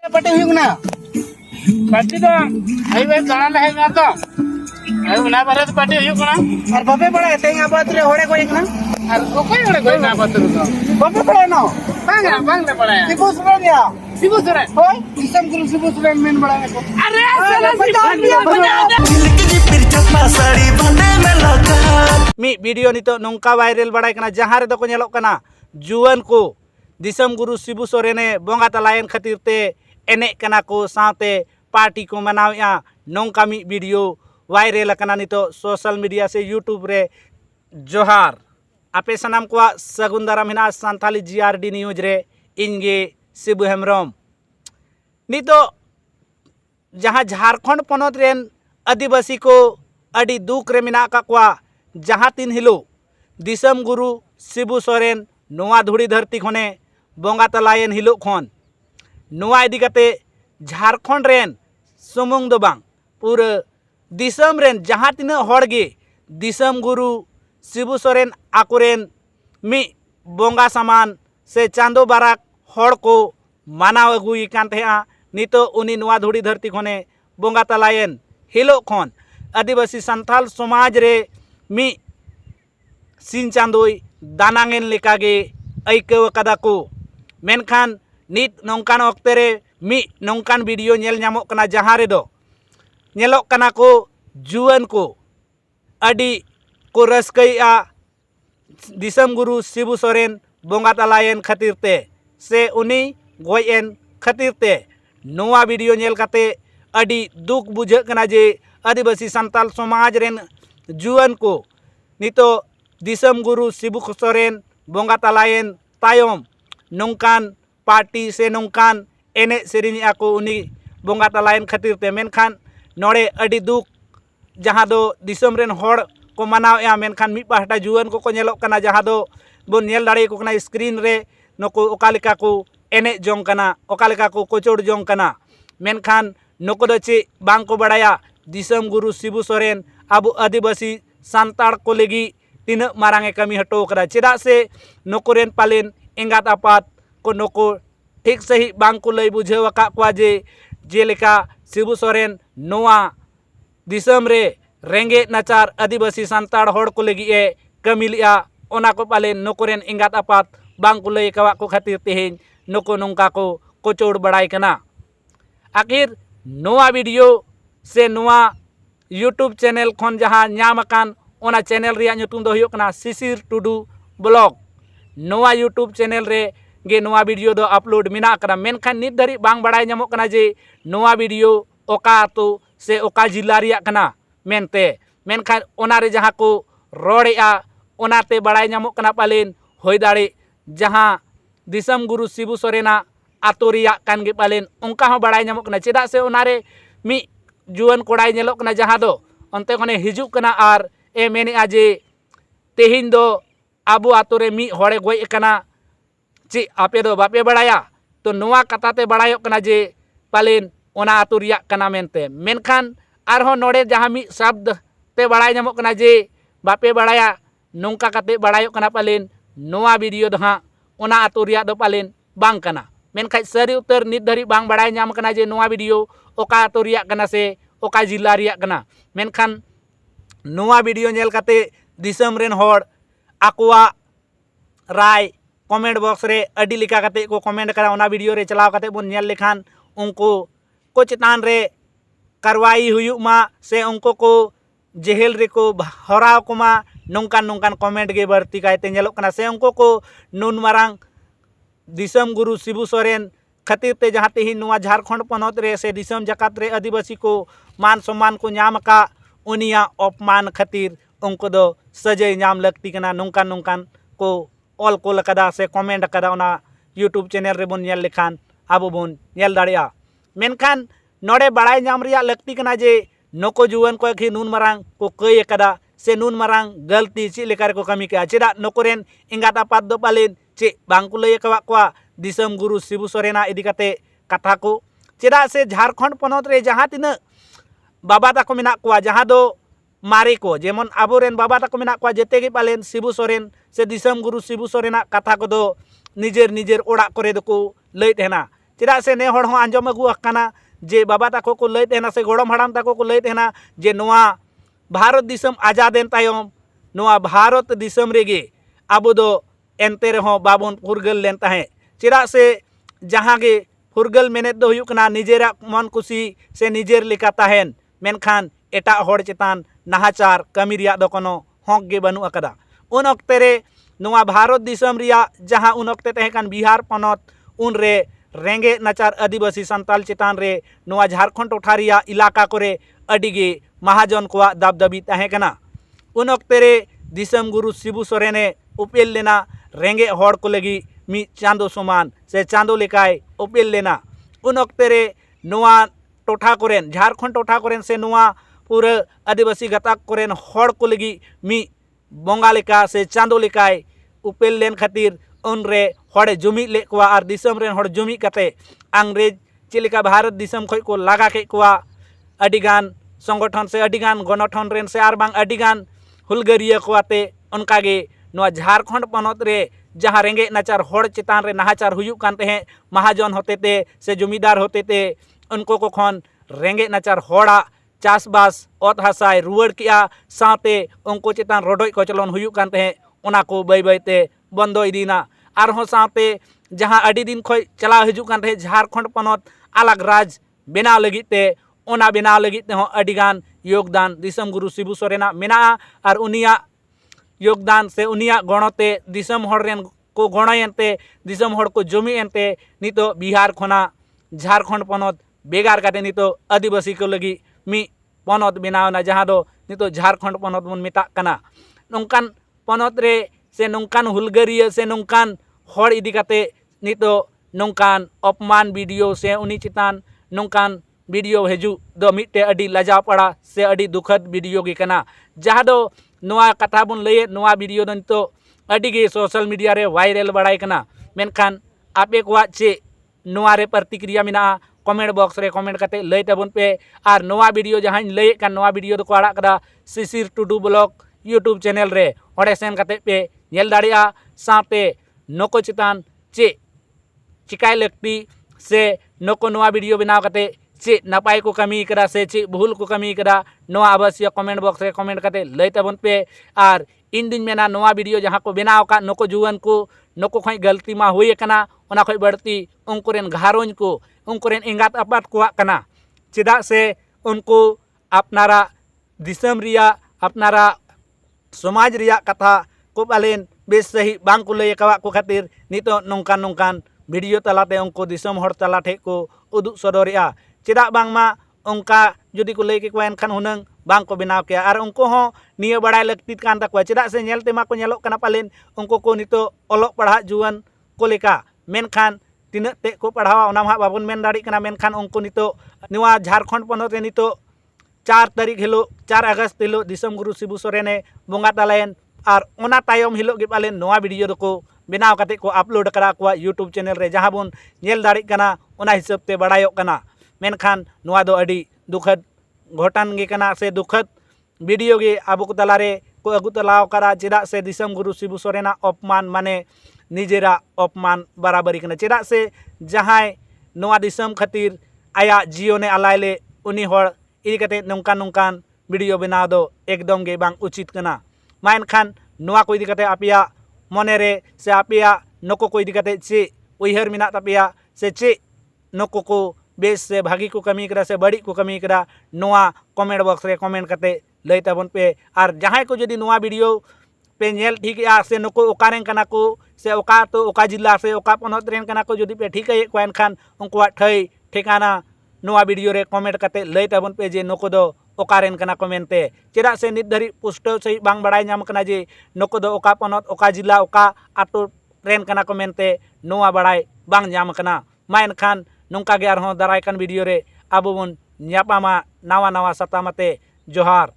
Party हुई ना party तो आई वे दाना ले ना तो आई ना बारे पार्टी हुई ना और बाबे बड़ा है तेंगा बात रे होड़े कोई ना और कोई होड़े कोई ना बात रे तो बाबे बड़ा ना बांग ले बड़ा है सिबू सुरेन या सिबू सुरेन होय किसम गुरु सिबू सुरेन मेन बड़ा है अरे साला मी वीडियो नितो नोंका वायरल बड़ाय कना जहां रे दको नेलोक कना जुवन को दिसम गुरु शिबू सोरेने बोंगा तलायन खातिर ते एने कना को साथे पार्टी को मनावया नोंका मी वीडियो वायरल कना नितो सोशल मीडिया से यूट्यूब रे जोहार आपे सनाम को सगुन दाराम हिना सांथाली जीआरडी न्यूज रे इनगे शिबू हेमरम नितो जहां झारखंड पनोत रेन आदिवासी को अड़ी दुख रे मिना का क्वा जहां तीन हिलो दिसम गुरु शिबू सोरेन नोआ धुड़ी धरती खने बोंगा तलायन हिलो खन नोआ इदी कते झारखंड रेन सुमुंग दो बांग पूरा दिसम रेन जहां तीन हड़गे दिसम गुरु शिबू सोरेन आकुरेन मी बोंगा सामान से चांदो बाराक हड़ को मानाव अगुई कान थेआ नितो उनी नोआ धुड़ी धरती खने बोंगा तलायन हिलो खन आदिवासी संथाल समाज रे मी सिन चांदोई दानांगेन लेकागे ऐकव कदा को मेनखान नित नौकान वक्ते रे मी नौकान वीडियो नेल ᱧᱟᱢᱚᱜ कना जहां रे दो नेलोक कना को जुवन को अडी को रस्कईआ दिसम गुरु शिबू सोरेन बोंगा तलायन खातिर ते से उनी गोयन खातिर ते नोआ वीडियो नेल काते अडी दुख बुझे कना जे आदिवासी संताल समाज रेन जुवन को नितो दिसम गुरु शिबू सोरेन बोंगा तलायन तायम नौकान पार्टी से नौकान एने सेरिनी आको उनी बोंगा तलायन खातिर ते मेनखान नोड़े अडी दुख जहां दो दिसम रेन हड़ को मनावया मेनखान मी पाहटा जुवन को नेलोक कना जहां दो बोन नेल दाड़े को कना स्क्रीन रे नको ओकालिका को एने जोंग कना ओकालिका को कोचोड़ जोंग कना मेनखान नको दो चे बांग को बड़ाया दिसम गुरु शिबू सोरेन अब आदिवासी सांताड़ को लेगी तीन मारांगे कमी हटो करा चेदा से नोकोरेन पालेन एंगात आपात को नको ठीक सही बांग को लई बुझेव का क्वा जे जेलेका शिबू सोरेन नोआ दिसम रे रेंगे नाचार आदिवासी सांताड़ हड़ को लेगी ए कमी लिया ओना को पालेन नोकोरेन एंगात आपात बांग को लई कवा को खातिर तेहेन नको नोंका को कोचोड़ बड़ाई कना आखिर नोआ वीडियो से नोआ यूट्यूब चैनल खन जहां ᱧᱟᱢ akan ओना चैनल रिया ᱧᱩᱛᱩᱢ दो हुयो कना शिशिर टुडू ब्लॉग नोआ यूट्यूब चैनल रे गे नोआ वीडियो दो अपलोड मिना करा मेनखान नित धरी बांग बड़ाय ᱧᱟᱢᱚᱜ कना जे नोआ वीडियो ओका तो से ओका जिला रिया कना मेनते मेनखान ओना रे जहां को रोड़ेआ ओनाते बड़ाय ᱧᱟᱢᱚᱜ कना पालेन होय दाड़े जहां दिसम गुरु शिबू सोरेना आतो रिया कान गे पालेन उनका हो बड़ाय ᱧᱟᱢᱚᱜ कना चेदा से ओनारे मी जुवन कोड़ाई नेलोक कना जहां दो अंते खने हिजुक कना आर ए मेने आजे तेहिन दो आबू आतो रे मी हड़े गोय कना ची आपे दो बापे बड़ाया तो नोआ कथाते बड़ायो कना जे पालेन ओना आतो रिया कना मेनते मेनखान आरहो नोड़े जहां मी शब्द ते बड़ाय ᱧᱟᱢᱚᱜ कना जे बापे बड़ाया नोंका कते बड़ायो कना पालेन नोआ वीडियो दो हां ओना आतो रिया दो पालेन बांग कना मेनखान सरी उतर नित धरी बांग बड़ाय ᱧᱟᱢ कना जे नोआ वीडियो ओका आतो रिया कना से ओका जिला रिया कना मेनखान नोआ वीडियो नेल काते दिसम रेन हड़ आकुआ राय कमेंट बॉक्स रे अडी लिका काते को कमेंट करा ओना वीडियो रे चलाव काते बोन नेल लेखान उनको को चितान रे कार्रवाई हुयुक मा से उनको को जेहेल रे को हराव को मा नोंकान नोंकान कमेंट गे बरती कायते नेलोक कना से उनको को नुन मारांग दिसम गुरु शिबू सोरेन खातिर ते जहां तेही नोआ झारखंड पनोत रे से दिसम जकात रे आदिवासी को मान सम्मान को ᱧᱟᱢ का उनिया अपमान खातिर उनको दो सजय ᱧᱟᱢ लगती कना नोंकान नोंकान को ऑल को लकदा से कमेंट कदा ओना यूट्यूब चैनल रे बोन नेल लेखान आबो बोन नेल दाड़िया मेनखान नोड़े बड़ाय ᱧᱟᱢ रिया लगती कना जे नको जुवन को खि नुन मारांग को कई कदा से नुन मारांग गलती ची लेकार को कमी के चेदा नोकोरेन इंगात आपात दो पालेन चे बांग को लय कवा क्वा दिसम गुरु शिबू सोरेना इदी काते कथा को चेदा से झारखंड पनोत रे जहां तिना बाबा ताको मेना क्वा जहां दो मारे को जेमन आबोरेन बाबा ताको मेना क्वा जेते गे पालेन शिबू सोरेन से दिसम गुरु शिबू सोरेना कथा को दो निजेर निजेर ओड़ा करे दो को लय तेना चेदा से ने हड़ आंजम अगू अकाना जे बाबा ताको को लई तेना से गोड़म हड़ाम ताको को लई तेना जे नोआ भारत दिसम आजादेन तायम नोआ भारत दिसम रेगे आबो दो एनते रहो बाबन फुरगल लेन ताहे चेदा से जहाँ गे फुरगल मेनेद दो हुयुक कना निजेरा मन खुशी से निजेर लेका ताहेन मेनखान एटा हड़ चेतान नाहाचार कमी रिया दो कोनो हक गे बनु अकदा उन अक्ते रे नोआ भारत दिसम रिया जहाँ उन अक्ते तहेकान बिहार पनत उन रे रेंगे नाचार आदिवासी संताल चेतान रे नोआ झारखंड टोठा रिया इलाका करे अडिगे महाजन को दाबदाबी तहेकना उन अक्ते रे दिसम गुरु शिबू सोरेने उपेल लेना रेंगे हड़ को लगी मी चांदो समान से चांदो लेकाय उपेल लेना उन अक्ते रे नोआ टोठा कोरेन झारखंड टोठा कोरेन से नोआ पूरा आदिवासी गताक कोरेन हड़ को लगी मी बोंगा लेका से चांदो लेकाय उपेल लेन खातिर उन रे हड़े जुमी ले कोआ और दिसम रेन हड़ जुमी कते अंग्रेज चिलिका भारत दिसम खय को लागा के कोआ अडिगान संगठन से अडिगान गणठन रेन से आर बांग अडिगान हुलगरिया कोआते उनकागे नोआ झारखंड पनत रे जहाँ रेंगे नाचार हड़ चेतान रे नाहाचार हुयुक कान तहे महाजन होते ते से जमीदार होते ते उनको को खन रेंगे नाचार हड़ा चासबास ओत हासाय रुवाड़ किया साथे उनको चेतान रोडोय कोचलन हुयुक कान तहे ओना को बाय बायते बंदो इदीना आरहों साथे जहाँ अडी दिन खय चला हिजुक कान तहे झारखंड पनत अलग राज बेनाव लगित ते ओना बेनाव लगित ते अडिगान योगदान दिसम गुरु शिबू सोरेना मेना और उनिया योगदान से उनिया गणते दिसम हड़ रेन को गणयनते दिसम हड़ को जमी एनते नितो बिहार खोना झारखंड पनत बेगार काटे नितो आदिवासी को लगी मी पनत बेनावना जहाँ दो नितो झारखंड पनत बन मेता कना नोंकान पनत रे से नोंकान हुलगरिया से नोंकान हड़ इदी काते नितो नोंकान अपमान वीडियो से उनी चितान नोंकान वीडियो हेजू दो मिट्टे अडी लजाव पड़ा से अडी दुखद वीडियो गे कना जहाँ दो नोआ कथा बन लये नोआ वीडियो दो नितो अडी गे सोशल मीडिया रे वायरल बड़ाई कना मेनखान आपे को चे नोआ रे प्रतिक्रिया मेना कमेंट बॉक्स रे कमेंट करते लय तबन पे और नोआ वीडियो जहाँ लय कान नोआ वीडियो दो को आड़ा कदा शिशिर टुडू ब्लॉग यूट्यूब चैनल रे ओडे सेन करते पे नेल दाड़िया साथे नको चितान चे चिकाय लगती से नको नोआ वीडियो बनाव करते चे नपाय को कमी करा से चे भूल को कमी करा नोआ अवश्य कमेंट बॉक्स रे कमेंट करते लय तबन पे और इन दिन मेना नोआ वीडियो जहाँ को बनाव का नको जुवन को नको खय गलती मा हुई कना ओना खय बढ़ती उनकोरेन घारों को उनकोरेन एंगात आपात को कना चेदा से उनको अपनारा दिसम रिया अपनारा समाज रिया कथा को पालेन बेस सही बांग को लय कवा को खातिर नितो नोंकान नोंकान वीडियो तलाते उनको दिसम हड़ तला ठे को उदुग सदरिया चेदा बांगमा उनका जुदी को लय के को एनखान हुनंग बांग को बनाव के और उनको हो निया बड़ाय लगती कान तक चेदा से नेलते मा को नेलोक कना पालेन उनको को नितो ओलोक पढ़ा जुवन को लेका मेनखान तीना ते को पढ़ावा ओना मा बाबन मेन दाड़ी कना मेनखान उनको नितो निवा झारखंड पनत रे नितो 4 तारीख हिलो 4 अगस्त हिलो दिसम गुरु शिबू सोरेने बोंगा तलायन और ओना तायम हिलो गे पालेन नोआ वीडियो दो को बनाव काते को अपलोड करा को यूट्यूब चैनल रे जहाँ बन नेल दाड़ी कना ओना हिसाब ते बड़ायोक कना मेनखान नोआ दो अडी दुखद घटन गे कना से दुखद वीडियो गे आबो को तलारे को अगु तलाव करा चेदा से दिसम गुरु शिबू सोरेना अपमान माने निजेरा अपमान बराबरी कना चेदा से जहाँ नोआ दिसम खातिर आया जियोने अलायले उनी हड़ इदी कते नोंकान नोंकान वीडियो बनाव दो एकदम गे बांग उचित कना मा एनखान नोआ को इदी कते आपिया मने रे से आपिया नको को इदी कते चे उइहर मिना तापिया से चे नको को बेस से भागी को कमी करा से बड़ी को कमी करा नोआ कमेंट बॉक्स रे कमेंट करते लय तबन पे और जहाँ को जदी नोआ वीडियो पे नेल ठीक या से नको ओकारेन कना को से ओका तो ओका जिला से ओका पनत रेन कना को जदी पे ठीक है को एनखान उनको ठई ठिकाना नोआ वीडियो रे कमेंट करते लय तबन पे जे नको दो ओकारेन कना को मेनते चेदा से नित धरी पुष्टो सही बांग बड़ाय नाम कना जे नको दो ओका पनत ओका जिला ओका आटो रेन कना को मेनते नोआ बड़ाय बांग नाम कना मा एनखान नोंका गे आरहों दाराय कान वीडियो रे आबो बन न्यापामा नावा नावा सतामते जोहार।